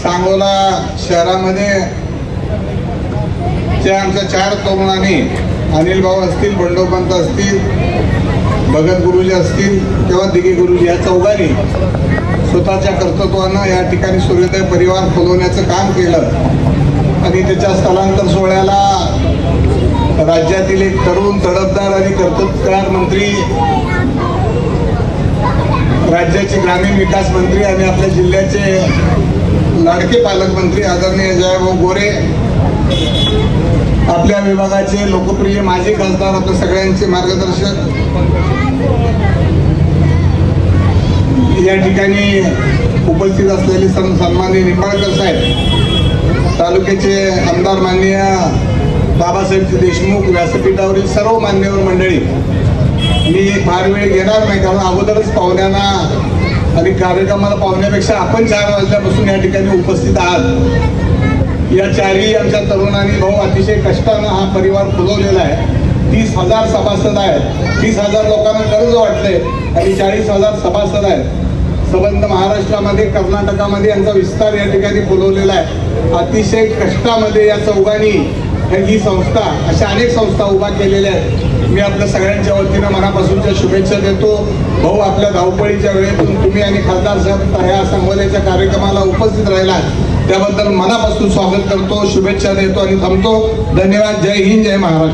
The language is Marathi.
सांगोला शहरामध्ये आमच्या 4 तरुणांनी अनिल भाऊ असतील, बंडोपंत असतील, भगत गुरुजी असतील किंवा दिघे गुरुजी या चौघांनी स्वतःच्या कर्तृत्वानं या ठिकाणी सूर्योदय परिवार फुलवण्याचं काम केलं आणि त्याच्या स्थलांतर सोहळ्याला राज्यातील एक तरुण तडफदार आणि कर्तृत्वकार मंत्री, राज्याचे ग्रामीण विकास मंत्री आणि आपल्या जिल्ह्याचे लाडके पालकमंत्री आदरणीय जयभाऊ गोरे, आपल्या विभागाचे लोकप्रिय माजी खासदार, आपल्या सगळ्यांचे मार्गदर्शक, या ठिकाणी उपस्थित असलेले सन्माननीय निंबाळकर साहेब, तालुक्याचे आमदार माननीय बाबासाहेब देशमुख, व्यासपीठावरील सर्व मान्यवर मंडळी, मी फार वेळ घेणार नाही कारण अगोदरच पाहुण्यांना आणि कार्यक्रमाला पाहुण्यापेक्षा आपण 4 वाजल्यापासून या ठिकाणी उपस्थित आहात। या 4ही आमच्या तरुणांनी भाऊ अतिशय कष्टानं हा परिवार फुलवलेला आहे। 30,000 सभासद आहेत, 30,000 लोकांना कर्ज वाटलंय आणि 40,000 सभासद आहेत। संबंध महाराष्ट्रामध्ये, कर्नाटकामध्ये यांचा विस्तार या ठिकाणी फुलवलेला आहे। अतिशय कष्टामध्ये या चौघांनी ही संस्था, अशा अनेक संस्था उभा केलेल्या आहेत। मी आपल्या सगळ्यांच्या वतीनं मनापासूनच्या शुभेच्छा देतो। भाऊ, आपल्या धावपळीच्या वेळेतून तुम्ही आणि खासदार साहेब ह्या सांगोल्याच्या कार्यक्रमाला उपस्थित राहिला त्याबद्दल मनापासून स्वागत करतो, शुभेच्छा देतो आणि थांबतो। धन्यवाद। जय हिंद, जय महाराष्ट्र।